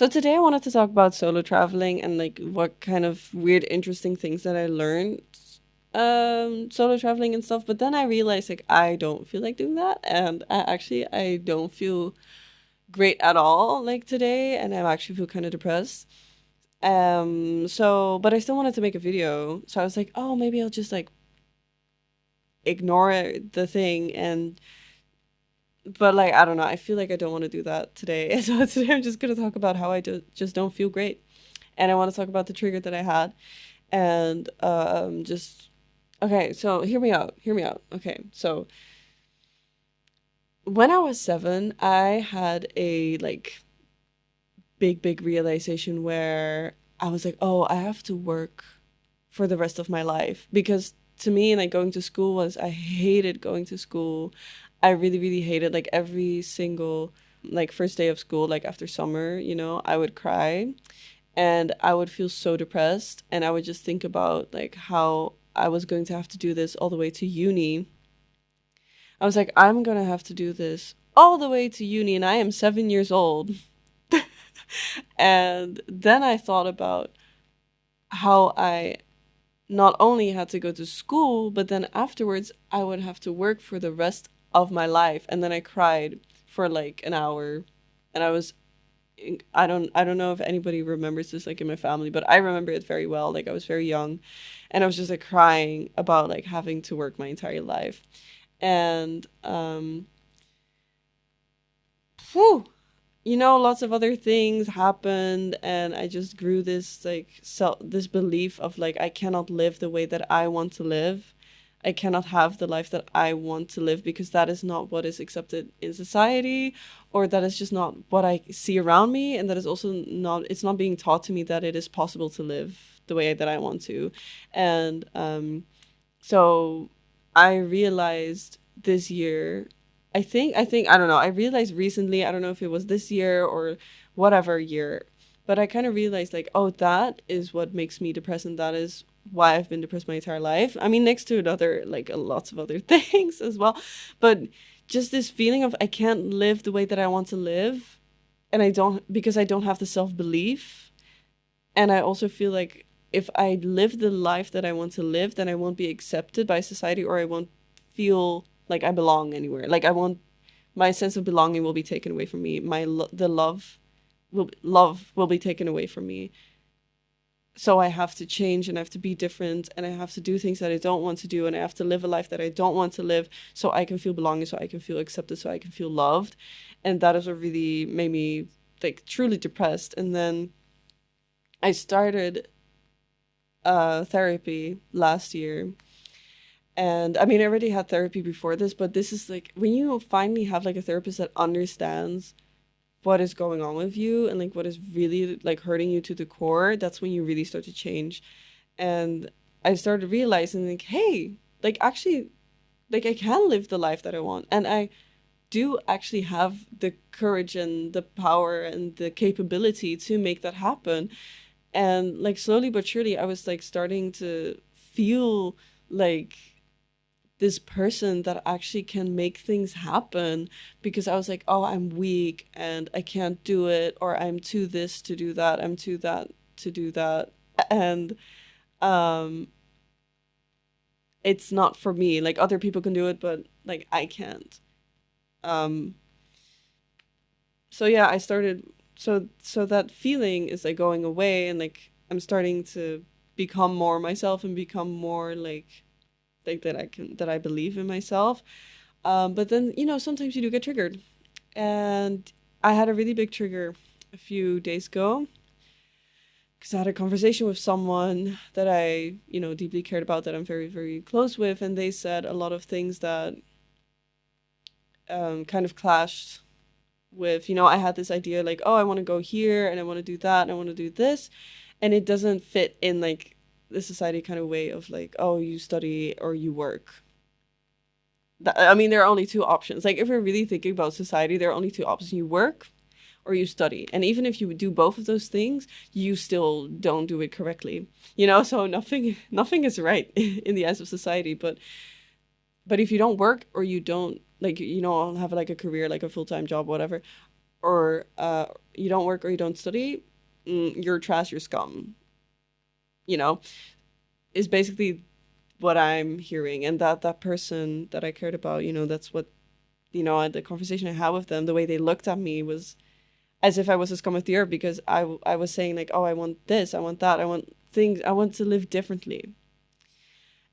So today I wanted to talk about solo traveling and like what kind of weird, interesting things that I learned solo traveling and stuff. But then I realized like I don't feel like doing that, and I don't feel great at all like today, and I actually feel kind of depressed. But I still wanted to make a video, so I was like, oh, maybe I'll just like ignore the thing and but like I don't know, I feel like I don't want to do that today. So today I'm just gonna talk about how just don't feel great, and I want to talk about the trigger that I had, and just okay. So hear me out. Okay, so when I was 7, I had a like big realization where I was like, oh, I have to work for the rest of my life because to me like going to school was I hated going to school. I really hated like every single like first day of school like after summer, I would cry and I would feel so depressed and I would just think about like how I was going to have to do this all the way to uni. I was like, I'm going to have to do this all the way to uni and I am 7 years old. And then I thought about how I not only had to go to school, but then afterwards I would have to work for the rest of my life. And then I cried for like an hour. And I don't know if anybody remembers this like in my family, but I remember it very well. Like I was very young and I was just like crying about like having to work my entire life. And whew, lots of other things happened and I just grew this like this belief of like I cannot live the way that I want to live. I cannot have the life that I want to live because that is not what is accepted in society, or that is just not what I see around me, and that is also not, it's not being taught to me that it is possible to live the way that I want to. And so I realized this year, I don't know, I realized recently, I don't know if it was this year or whatever year, but I kind of realized like, oh, that is what makes me depressed and that is why I've been depressed my entire life. I mean, next to another like lots of other things as well, but just this feeling of I can't live the way that I want to live, and I don't, because I don't have the self-belief. And I also feel like if I live the life that I want to live, then I won't be accepted by society, or I won't feel like I belong anywhere. Like I won't, my sense of belonging will be taken away from me. The love will be taken away from me. So I have to change and I have to be different and I have to do things that I don't want to do and I have to live a life that I don't want to live so I can feel belonging, so I can feel accepted, so I can feel loved. And that is what really made me like truly depressed. And then I started therapy last year. And I mean, I already had therapy before this, but this is like when you finally have like a therapist that understands what is going on with you and like what is really like hurting you to the core, that's when you really start to change. And I started realizing like, hey, like actually, like I can live the life that I want. And I do actually have the courage and the power and the capability to make that happen. And like slowly but surely, I was like starting to feel like this person that actually can make things happen, because I was like, oh, I'm weak and I can't do it, or I'm too this to do that, I'm too that to do that. And um it's not for me. Like other people can do it, but like I can't. Um so yeah, I started, so that feeling is like going away, and like I'm starting to become more myself and become more like that I believe in myself. But then, sometimes you do get triggered. And I had a really big trigger a few days ago because I had a conversation with someone that I, deeply cared about, that I'm very, very close with. And they said a lot of things that kind of clashed with, I had this idea like, oh, I want to go here and I want to do that and I want to do this. And it doesn't fit in like the society kind of way of like, oh, you study or you work. I mean, there are only two options. Like, if we're really thinking about society, there are only two options: you work or you study. And even if you do both of those things, you still don't do it correctly. So nothing is right in the eyes of society. But if you don't work or you don't like, have like a career, like a full-time job, whatever, or you don't work or you don't study, you're trash, you're scum, you know, is basically what I'm hearing. And that person that I cared about, that's what, the conversation I had with them, the way they looked at me was as if I was a scum of the earth, because I was saying like, oh, I want this, I want that, I want things, I want to live differently.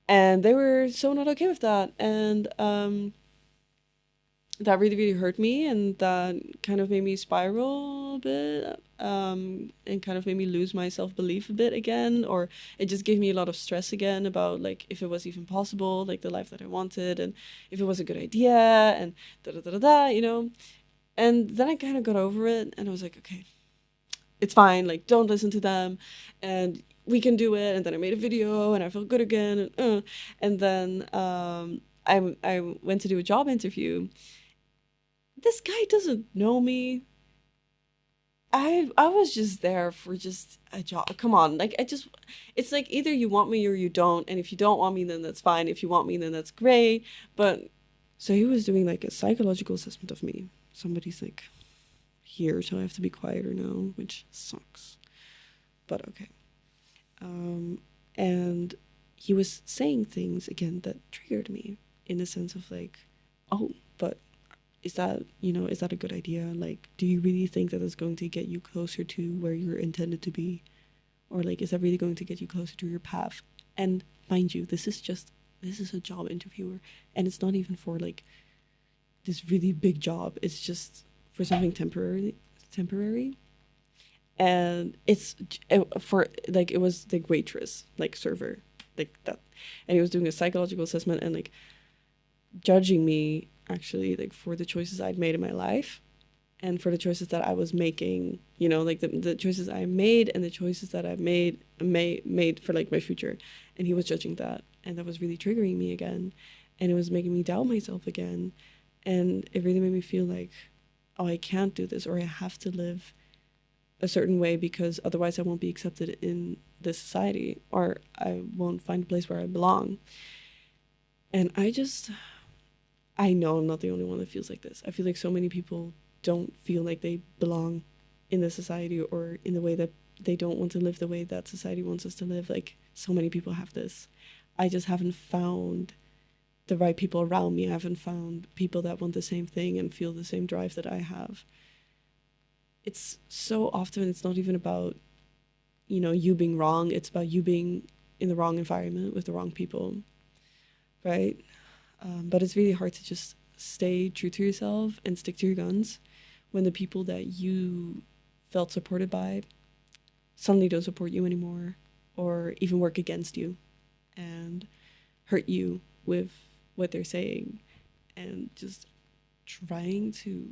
And they were so not okay with that. And that really, really hurt me, and that kind of made me spiral a bit, and kind of made me lose my self-belief a bit again, or it just gave me a lot of stress again about like if it was even possible, like the life that I wanted, and if it was a good idea, and da da da da da, And then I kind of got over it, and I was like, okay, it's fine, like don't listen to them, and we can do it. And then I made a video, and I felt good again, and then I went to do a job interview. This guy doesn't know me. I was just there for just a job. Come on, like it's like either you want me or you don't, and if you don't want me, then that's fine. If you want me, then that's great. But so he was doing like a psychological assessment of me. Somebody's like here, so I have to be quieter now, which sucks. But okay. And he was saying things again that triggered me in the sense of like, oh, but is that a good idea? Like, do you really think that it's going to get you closer to where you're intended to be? Or like, is that really going to get you closer to your path? And mind you, this is a job interviewer, and it's not even for like this really big job. It's just for something temporary. And for like, it was like waitress, like server, like that. And he was doing a psychological assessment and like judging me actually, like for the choices I'd made in my life and for the choices that I was making, like the choices I made and the choices that I've made for like my future. And he was judging that, and that was really triggering me again, and it was making me doubt myself again. And it really made me feel like, oh, I can't do this, or I have to live a certain way because otherwise I won't be accepted in this society, or I won't find a place where I belong. And I know I'm not the only one that feels like this. I feel like so many people don't feel like they belong in the society, or in the way that they don't want to live the way that society wants us to live. Like, so many people have this. I just haven't found the right people around me. I haven't found people that want the same thing and feel the same drive that I have. It's so often, it's not even about, you being wrong. It's about you being in the wrong environment with the wrong people, right? But it's really hard to just stay true to yourself and stick to your guns when the people that you felt supported by suddenly don't support you anymore, or even work against you and hurt you with what they're saying, and just trying to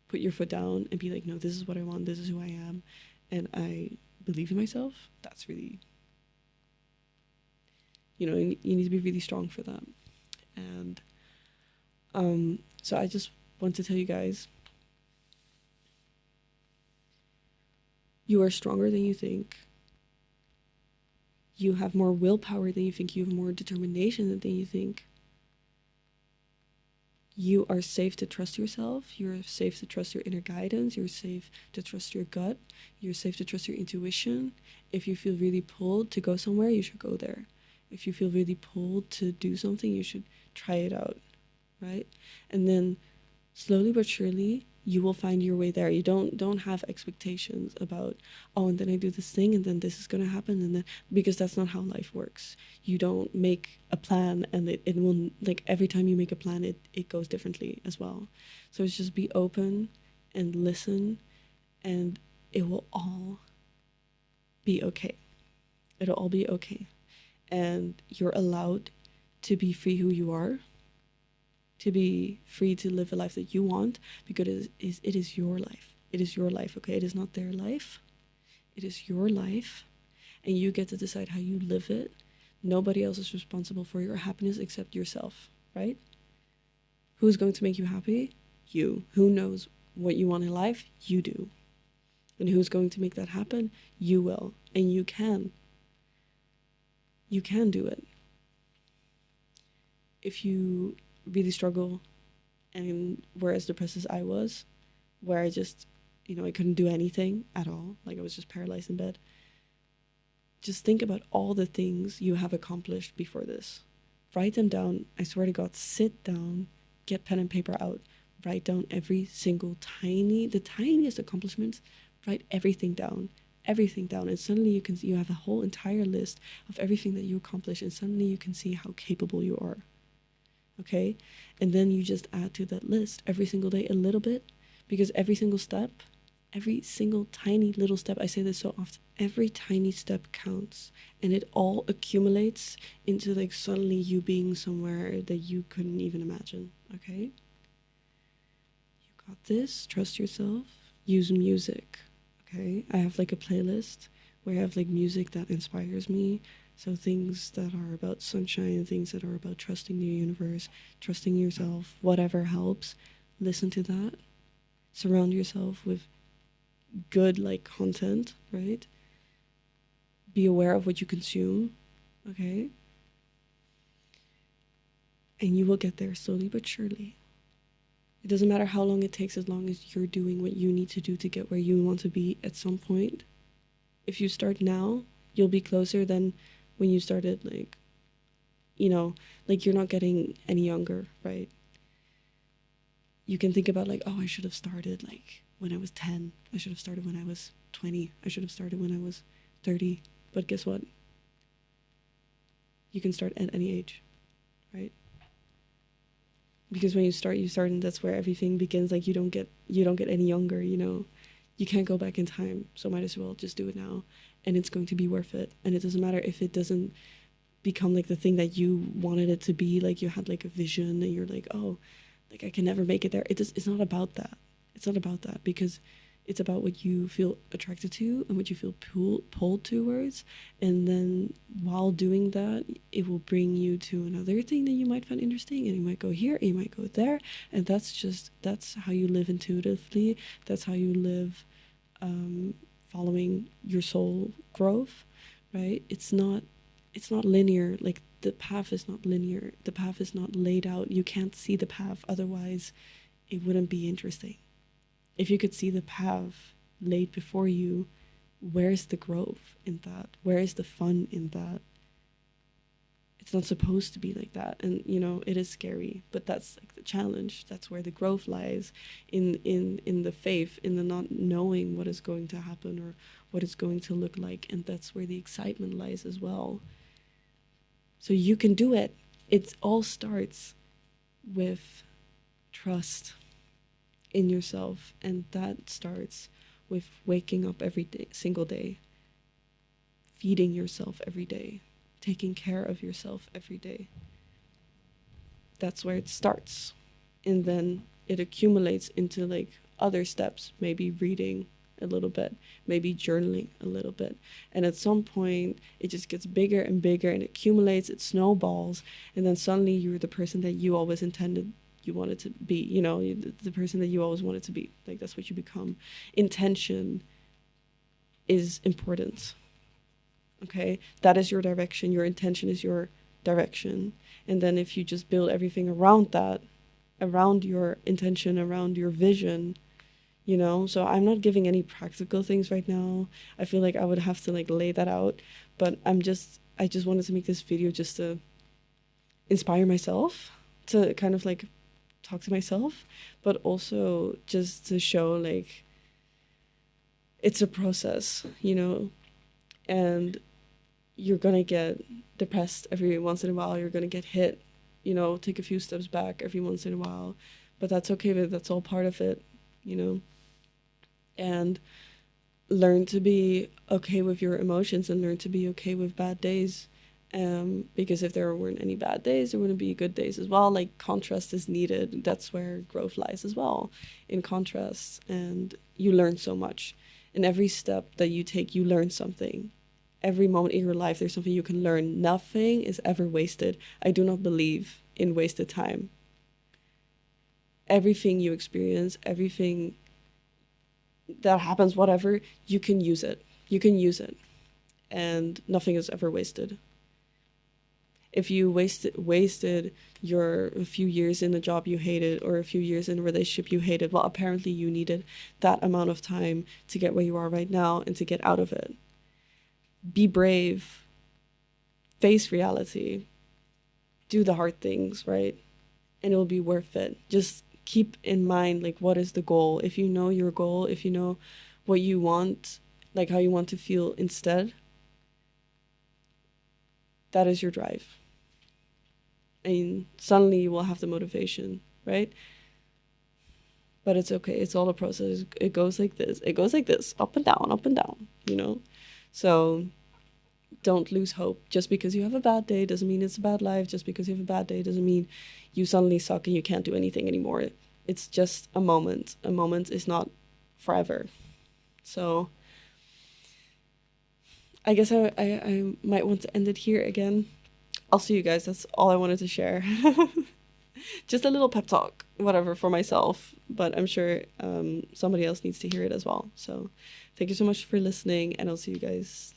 put your foot down and be like, no, this is what I want, this is who I am, and I believe in myself. That's really, you need to be really strong for that. And so I just want to tell you guys, you are stronger than you think. You have more willpower than you think. You have more determination than you think. You are safe to trust yourself. You're safe to trust your inner guidance. You're safe to trust your gut. You're safe to trust your intuition. If you feel really pulled to go somewhere, you should go there. If you feel really pulled to do something, you should try it out, right? And then slowly but surely, you will find your way there. You don't have expectations about, oh, and then I do this thing and then this is going to happen, and then, because that's not how life works. You don't make a plan and it will, like, every time you make a plan, it goes differently as well. So it's just be open and listen, and it will all be okay. It'll all be okay. And you're allowed to be free who you are, to be free to live a life that you want, because it is your life. It is your life, okay? It is not their life. It is your life, and you get to decide how you live it. Nobody else is responsible for your happiness except yourself, right? Who's going to make you happy? You. Who knows what you want in life? You do. And who's going to make that happen? You will. And you can. You can do it. If you really struggle and were as depressed as I was, where I just, I couldn't do anything at all. Like I was just paralyzed in bed. Just think about all the things you have accomplished before this. Write them down. I swear to God, sit down, get pen and paper out, write down every single the tiniest accomplishments, write everything down. Everything down, and suddenly you have a whole entire list of everything that you accomplished, and suddenly you can see how capable you are. Okay, and then you just add to that list every single day a little bit, because every single step, every single tiny little step, I say this so often, every tiny step counts, and it all accumulates into like suddenly you being somewhere that you couldn't even imagine. Okay, you got this. Trust yourself. Use music. Okay, I have like a playlist where I have like music that inspires me. So things that are about sunshine, things that are about trusting the universe, trusting yourself, whatever helps. Listen to that. Surround yourself with good like content, right? Be aware of what you consume, okay? And you will get there slowly but surely. It doesn't matter how long it takes, as long as you're doing what you need to do to get where you want to be at some point. If you start now, you'll be closer than when you started, like, like you're not getting any younger, right? You can think about like, oh, I should have started like when I was 10. I should have started when I was 20. I should have started when I was 30. But guess what? You can start at any age, right? Because when you start, and that's where everything begins. Like you don't get any younger, You can't go back in time, so might as well just do it now, and it's going to be worth it. And it doesn't matter if it doesn't become like the thing that you wanted it to be. Like you had like a vision, and you're like, oh, like I can never make it there. It's not about that. It's not about that, because it's about what you feel attracted to and what you feel pulled towards. And then while doing that, it will bring you to another thing that you might find interesting, and you might go here, and you might go there. And that's how you live intuitively. That's how you live following your soul growth, right? It's not linear. Like the path is not linear. The path is not laid out. You can't see the path, otherwise it wouldn't be interesting. If you could see the path laid before you, where's the growth in that? Where is the fun in that? It's not supposed to be like that. And, it is scary, but that's like the challenge. That's where the growth lies, in the faith, in the not knowing what is going to happen or what it's going to look like. And that's where the excitement lies as well. So you can do it. It all starts with trust in yourself, and that starts with waking up every single day, feeding yourself every day, taking care of yourself every day. That's where it starts, and then it accumulates into like other steps, maybe reading a little bit, maybe journaling a little bit, and at some point it just gets bigger and bigger, and it accumulates, it snowballs, and then suddenly you're the person that you always intended you wanted to be, the person that you always wanted to be. Like that's what you become. Intention is important. Okay, that is your direction. Your intention is your direction. And then if you just build everything around that, around your intention, around your vision, so I'm not giving any practical things right now. I feel like I would have to like lay that out, but I just wanted to make this video just to inspire myself, to kind of like talk to myself, but also just to show like it's a process, and you're gonna get depressed every once in a while. You're gonna get hit, take a few steps back every once in a while, but that's okay. But that's all part of it, and learn to be okay with your emotions, and learn to be okay with bad days. Because if there weren't any bad days, there wouldn't be good days as well. Like contrast is needed. That's where growth lies as well, in contrast. And you learn so much. In every step that you take, you learn something. Every moment in your life, there's something you can learn. Nothing is ever wasted. I do not believe in wasted time. Everything you experience, everything that happens, whatever, you can use it. You can use it. And nothing is ever wasted. If you wasted your a few years in a job you hated, or a few years in a relationship you hated, well, apparently you needed that amount of time to get where you are right now and to get out of it. Be brave. Face reality. Do the hard things, right? And it will be worth it. Just keep in mind, like, what is the goal? If you know your goal, if you know what you want, like how you want to feel instead, that is your drive. And suddenly you will have the motivation, right? But it's okay. It's all a process. It goes like this. It goes like this, up and down, you know? So don't lose hope. Just because you have a bad day doesn't mean it's a bad life. Just because you have a bad day doesn't mean you suddenly suck and you can't do anything anymore. It's just a moment. A moment is not forever. So I guess I might want to end it here again. I'll see you guys. That's all I wanted to share. Just a little pep talk, whatever, for myself. But I'm sure somebody else needs to hear it as well. So thank you so much for listening, and I'll see you guys